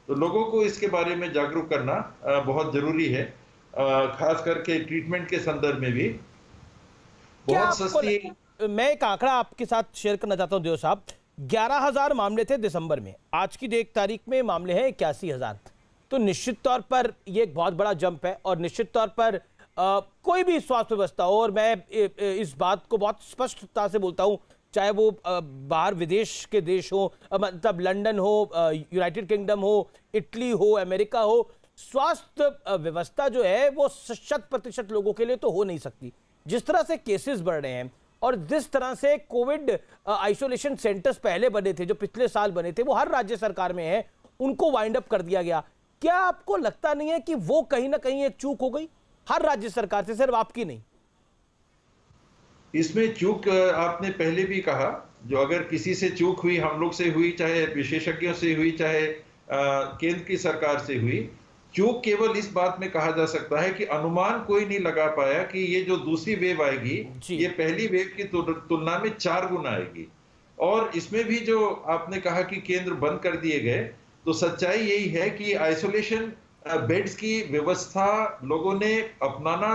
तो लोगों को इसके बारे में जागरूक करना बहुत जरूरी है, खास करके ट्रीटमेंट के संदर्भ में भी क्या बहुत आपको सस्ती। मैं एक आंकड़ा आपके साथ शेयर करना चाहता हूं देव साहब। 11,000 मामले थे दिसंबर में, आज की एक तारीख में मामले हैं 81,000। तो निश्चित तौर पर ये एक बहुत बड़ा जंप है और निश्चित तौर पर कोई भी स्वास्थ्य व्यवस्था हो, और मैं इस बात को बहुत स्पष्टता से बोलता हूं, चाहे वो बाहर विदेश के देश हो, मतलब लंदन हो, यूनाइटेड किंगडम हो, इटली हो, अमेरिका हो, स्वास्थ्य व्यवस्था जो है वो 100% लोगों के लिए तो हो नहीं सकती। जिस तरह से केसेस बढ़ रहे हैं और जिस तरह से कोविड आइसोलेशन सेंटर्स पहले बने थे, जो पिछले साल बने थे, वो हर राज्य सरकार में है, उनको वाइंड अप कर दिया गया। क्या आपको लगता नहीं है कि वो कहीं ना कहीं एक चूक हो गई हर राज्य सरकार से, सिर्फ आपकी नहीं? इसमें चूक आपने पहले भी कहा, जो अगर किसी से चूक हुई, हम लोग से हुई, चाहे विशेषज्ञों से हुई, चाहे केंद्र की सरकार से हुई, चूक केवल इस बात में कहा जा सकता है कि अनुमान कोई नहीं लगा पाया कि ये जो दूसरी वेव आएगी, जी ये पहली वेव की तुलना में 4 गुना आएगी। और इसमें भी जो आपने कहा कि केंद्र बंद कर दिए गए, तो सच्चाई यही है कि आइसोलेशन बेड्स की व्यवस्था लोगों ने अपनाना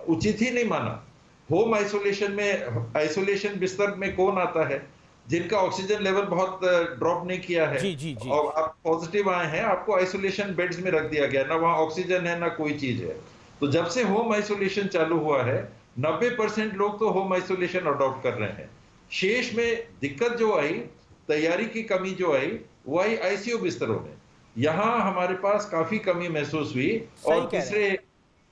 उचित ही नहीं माना। होम आइसोलेशन में, आइसोलेशन बिस्तर में कौन आता है जिनका ऑक्सीजन लेवल बहुत ड्रॉप नहीं किया है, जी जी जी। और आप पॉजिटिव आए हैं, आपको आइसोलेशन बेड्स में रख दिया गया, ना वहां ऑक्सीजन है ना कोई चीज है। तो जब से होम आइसोलेशन चालू हुआ है, 90% लोग तो होम आइसोलेशन अडॉप्ट कर रहे हैं। शेष में दिक्कत जो आई, तैयारी की कमी जो आई, वो आई आईसीयू बिस्तरों में। यहां हमारे पास काफी कमी महसूस हुई। सही और कह रहे हैं। तीसरे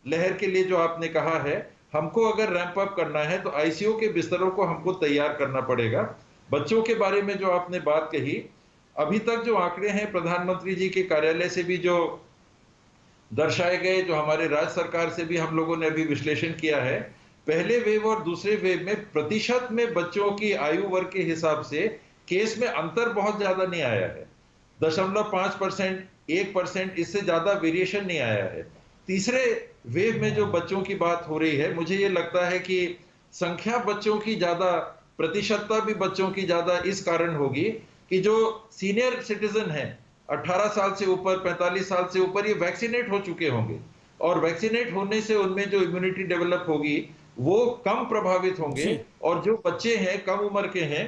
लहर के लिए जो आपने कहा है, हमको अगर रैंप अप करना है तो आईसीयू के बिस्तरों को हमको तैयार करना पड़ेगा। बच्चों के बारे में जो आपने बात कही, अभी तक जो आंकड़े हैं प्रधानमंत्री जी के कार्यालय से भी जो दर्शाए गए, जो हमारे राज्य सरकार से भी हम लोगों ने अभी विश्लेषण किया है, पहले वेव और दूसरे वेव में प्रतिशत में बच्चों की आयु वर्ग के हिसाब से केस में अंतर बहुत ज्यादा नहीं आया है। 0.5%, 1%, इससे ज्यादा वेरिएशन नहीं आया है। तीसरे वेव में जो बच्चों की बात हो रही है, मुझे ये लगता है कि संख्या बच्चों की ज्यादा, प्रतिशतता भी बच्चों की ज्यादा इस कारण होगी कि जो सीनियर सिटीजन हैं, 18 साल से ऊपर, 45 साल से ऊपर, ये वैक्सीनेट हो चुके होंगे, और वैक्सीनेट होने से उनमें जो इम्यूनिटी डेवलप होगी वो कम प्रभावित होंगे। जी। और जो बच्चे हैं, कम उम्र के हैं,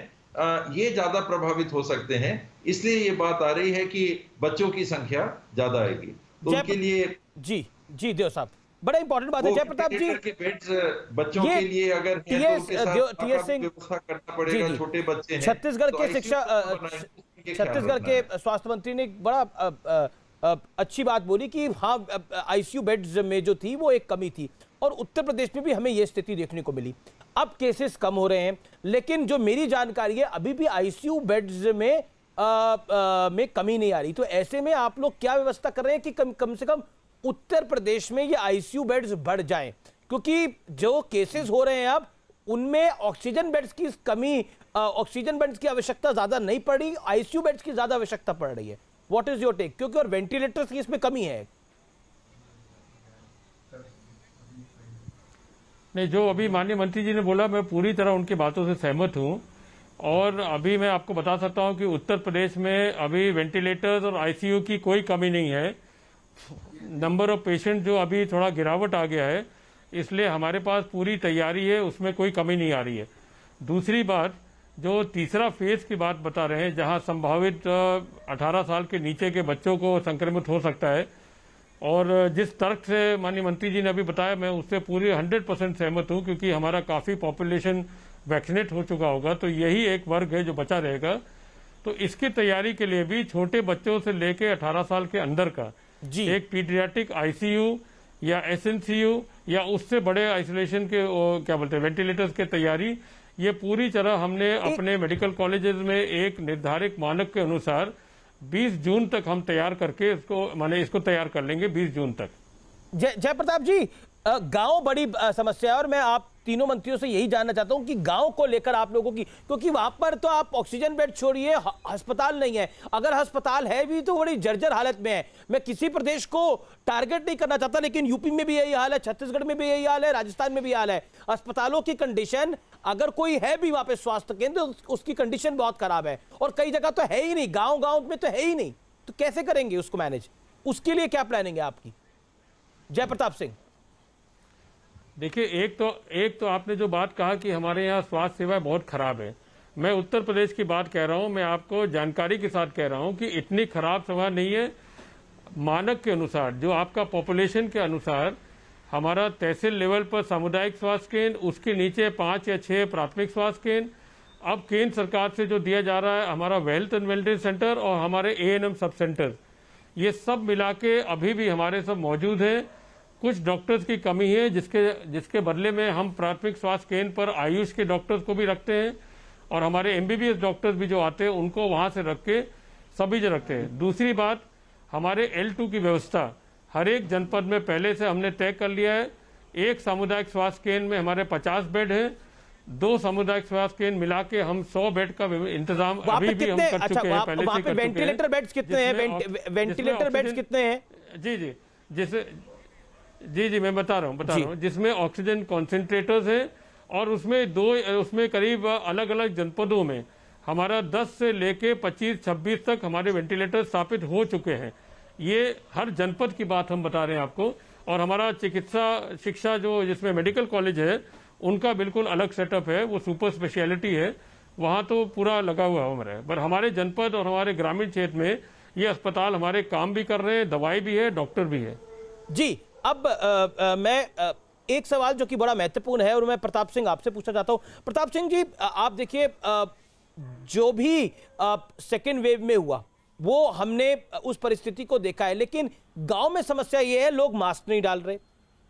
ये ज्यादा प्रभावित हो सकते हैं। इसलिए ये बात आ रही है कि बच्चों की संख्या ज्यादा आएगी, तो जय उनके लिए जी जी देव साहब, बड़ा इंपॉर्टेंट बात है वो जयप्रताप जी। वेंटिलेटर के बेड्स बच्चों ये के लिए अगर हैं तो टीएस उनके साथ का भी सिंह व्यवस्था करना जी पड़ेगा। जी, छोटे बच्चे हैं छत्तीसगढ़ तो के आईसीयू कहाँ बनाएंगे, इसका ख्याल छत्तीसगढ़ रखना के है। स्वास्थ्य मंत्री ने एक बड़ा अच्छी बात बोली कि हाँ, आईसीयू बेड्स में जो थी वो एक कमी थी, और उत्तर प्रदेश में भी हमें ये स्थिति देखने को मिली। अब केसेस कम हो रहे हैं, लेकिन जो मेरी जानकारी है अभी भी आईसीयू बेड्स में में कमी नहीं आ रही। तो ऐसे में आप लोग क्या व्यवस्था कर रहे हैं कि कम से कम उत्तर प्रदेश में ये आईसीयू बेड्स बढ़ जाएं, क्योंकि जो केसेस हो रहे हैं अब उनमें ऑक्सीजन बेड्स की कमी, ऑक्सीजन बेड्स की आवश्यकता ज्यादा नहीं पड़ रही, आईसीयू बेड्स की ज्यादा आवश्यकता पड़ रही है। What is your take? क्योंकि और वेंटिलेटर्स की इसमें कमी है। नहीं, जो अभी माननीय मंत्री जी ने बोला, मैं पूरी तरह उनकी बातों से सहमत हूं। और अभी मैं आपको बता सकता हूं कि उत्तर प्रदेश में अभी वेंटिलेटर्स और आईसीयू की कोई कमी नहीं है। नंबर ऑफ पेशेंट जो अभी थोड़ा गिरावट आ गया है, इसलिए हमारे पास पूरी तैयारी है, उसमें कोई कमी नहीं आ रही है। दूसरी बात, जो तीसरा फेज की बात बता रहे हैं, जहां संभावित 18 साल के नीचे के बच्चों को संक्रमित हो सकता है, और जिस तर्क से माननीय मंत्री जी ने अभी बताया, मैं उससे पूरी 100% सहमत हूं, क्योंकि हमारा काफी पॉपुलेशन वैक्सीनेट हो चुका होगा, तो यही एक वर्ग है जो बचा रहेगा। तो इसकी तैयारी के लिए भी छोटे बच्चों से लेके 18 साल के अंदर का जी एक पीडियाट्रिक आईसीयू या एसएनसीयू या उससे बड़े आइसोलेशन के क्या बोलते हैं वेंटिलेटर्स की तैयारी, ये पूरी तरह हमने अपने मेडिकल कॉलेजेस में एक निर्धारित मानक के अनुसार 20 जून तक हम तैयार करके इसको तैयार कर लेंगे 20 जून तक। जयप्रताप जी, गांव बड़ी समस्या है, और मैं आप तीनों मंत्रियों से यही जानना चाहता हूं कि गांव को लेकर आप लोगों की, क्योंकि वहां पर तो आप ऑक्सीजन बेड छोड़िए, अस्पताल नहीं है, अगर अस्पताल है भी तो बड़ी जर्जर हालत में है। मैं किसी प्रदेश को टारगेट नहीं करना चाहता, लेकिन यूपी में भी यही हाल है, छत्तीसगढ़ में भी यही हाल है, राजस्थान में भी हाल है। अस्पतालों की कंडीशन, अगर कोई है भी वहां पे स्वास्थ्य केंद्र, उसकी कंडीशन बहुत खराब है, और कई जगह तो है ही नहीं, गाँव गाँव में तो है ही नहीं। तो कैसे करेंगे उसको मैनेज? उसके लिए क्या प्लानिंग है आपकी? जय प्रताप सिंह। देखिए, एक तो आपने जो बात कहा कि हमारे यहाँ स्वास्थ्य सेवा बहुत खराब है। मैं उत्तर प्रदेश की बात कह रहा हूँ, मैं आपको जानकारी के साथ कह रहा हूँ कि इतनी खराब सेवा नहीं है। मानक के अनुसार, जो आपका पॉपुलेशन के अनुसार, हमारा तहसील लेवल पर सामुदायिक स्वास्थ्य केंद्र, उसके नीचे 5 या 6 प्राथमिक स्वास्थ्य केंद्र, अब केंद्र सरकार से जो दिया जा रहा है हमारा वेल्थ एंड वेलनेस सेंटर और हमारे A&M सब सेंटर, ये सब मिला के अभी भी हमारे सब मौजूद हैं। कुछ डॉक्टर्स की कमी है, जिसके बदले में हम प्राथमिक स्वास्थ्य केंद्र पर आयुष के डॉक्टर्स को भी रखते हैं और हमारे MBBS डॉक्टर्स भी जो आते हैं उनको वहाँ से रख के सभी जो रखते हैं। दूसरी बात, हमारे L2 की व्यवस्था हर एक जनपद में पहले से हमने तय कर लिया है। एक सामुदायिक स्वास्थ्य केंद्र में हमारे 50 बेड है, 2 सामुदायिक स्वास्थ्य केंद्र मिला के हम 100 बेड का इंतजाम अभी भी हम कर चुके हैं, पहले से कर चुके हैं। वेंटिलेटर बेड्स कितने हैं? वेंटिलेटर बेड्स कितने हैं? जी, मैं बता रहा हूँ, जिसमें ऑक्सीजन कॉन्सेंट्रेटर्स हैं और उसमें करीब अलग अलग जनपदों में हमारा 10 से लेके 25-26 तक हमारे वेंटिलेटर स्थापित हो चुके हैं। ये हर जनपद की बात हम बता रहे हैं आपको। और हमारा चिकित्सा शिक्षा जो जिसमें मेडिकल कॉलेज है उनका बिल्कुल अलग सेटअप है, वो सुपर स्पेशलिटी है, वहाँ तो पूरा लगा हुआ हमारा है। पर हमारे जनपद और हमारे ग्रामीण क्षेत्र में ये अस्पताल हमारे काम भी कर रहे हैं, दवाई भी है, डॉक्टर भी है। जी, अब मैं एक सवाल जो कि बड़ा महत्वपूर्ण है और मैं प्रताप सिंह आपसे पूछना चाहता हूं। प्रताप सिंह जी, आप देखिए, जो भी सेकेंड वेव में हुआ वो हमने उस परिस्थिति को देखा है, लेकिन गांव में समस्या ये है, लोग मास्क नहीं डाल रहे,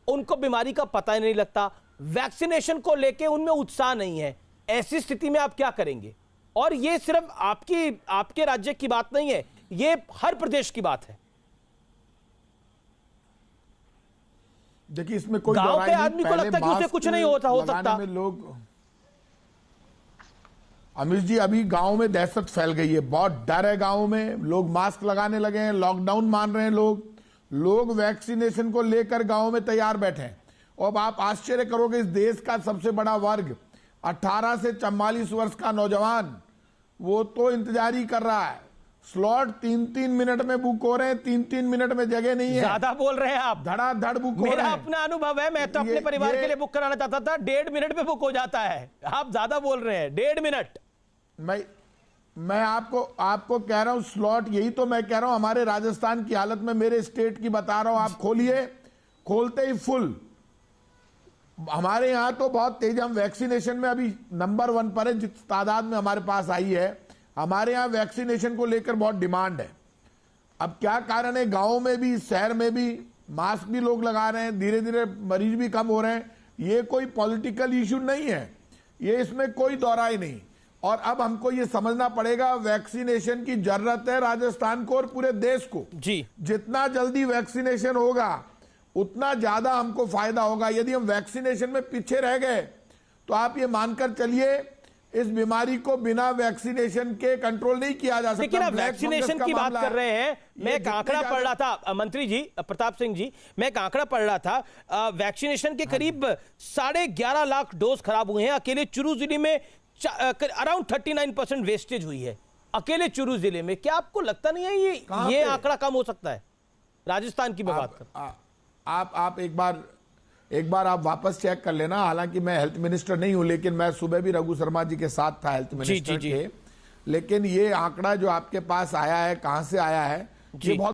उनको बीमारी का पता ही नहीं लगता, वैक्सीनेशन को लेके उनमें उत्साह नहीं है। ऐसी स्थिति में आप क्या करेंगे? और ये सिर्फ आपके राज्य की बात नहीं है, ये हर प्रदेश की बात है। देखिए, इसमें कोई गांव के आदमी को लगता है कि उसे कुछ नहीं हो सकता। लोग, अमित जी, अभी गांव में दहशत फैल गई है, बहुत डर है गांव में, लोग मास्क लगाने लगे हैं, लॉकडाउन मान रहे हैं लोग वैक्सीनेशन को लेकर गांव में तैयार बैठे हैं। और अब आप आश्चर्य करोगे, इस देश का सबसे बड़ा वर्ग 18 से 44 वर्ष का नौजवान, वो तो इंतजार ही कर रहा है। स्लॉट 3-3 मिनट में बुक हो रहे हैं, 3-3 मिनट में जगह नहीं है। ज्यादा बोल रहे हैं आप, धड़ाधड़ बुक हो रहे हैं। मेरा अपना अनुभव है, मैं तो अपने परिवार के लिए बुक कराना चाहता था, 1.5 मिनट में बुक हो जाता है। आप ज्यादा बोल रहे हैं, 1.5 मिनट। मैं आपको कह रहा हूं स्लॉट, यही तो मैं कह रहा हूं। हमारे राजस्थान की हालत में, मेरे स्टेट की बता रहा हूं, आप खोलिए, खोलते ही फुल। हमारे यहां तो बहुत तेज, हम वैक्सीनेशन में अभी नंबर 1 पर है, जिस तादाद में हमारे पास आई है। हमारे यहाँ वैक्सीनेशन को लेकर बहुत डिमांड है। अब क्या कारण है, गांव में भी शहर में भी मास्क भी लोग लगा रहे हैं, धीरे धीरे मरीज भी कम हो रहे हैं। ये कोई पॉलिटिकल इशू नहीं है, ये इसमें कोई दौरा ही नहीं। और अब हमको ये समझना पड़ेगा, वैक्सीनेशन की जरूरत है राजस्थान को और पूरे देश को जी। जितना जल्दी वैक्सीनेशन होगा उतना ज्यादा हमको फायदा होगा। यदि हम वैक्सीनेशन में पीछे रह गए तो आप ये मानकर चलिए, इस बीमारी को बिना वैक्सीनेशन के कंट्रोल नहीं किया जा सकता। लेकिन आप वैक्सीनेशन की बात कर रहे हैं, मैं एक आंकड़ा पढ़ रहा था, मंत्री जी, प्रताप सिंह जी, मैं एक आंकड़ा पढ़ रहा था, वैक्सीनेशन के करीब 11.5 लाख डोज खराब हुए हैं। अकेले चुरू जिले में अराउंड 39% वेस्टेज हुई है, अकेले चुरू जिले में। क्या आपको लगता नहीं है ये आंकड़ा कम हो सकता है? राजस्थान की मैं बात कर, आप एक बार आप वापस चेक कर लेना। हालांकि मैं हेल्थ मिनिस्टर नहीं हूं, लेकिन मैं सुबह भी रघु शर्मा जी के साथ था हेल्थ मिनिस्टर के। लेकिन ये आंकड़ा जो आपके पास आया है, कहां से आया है, ये बहुत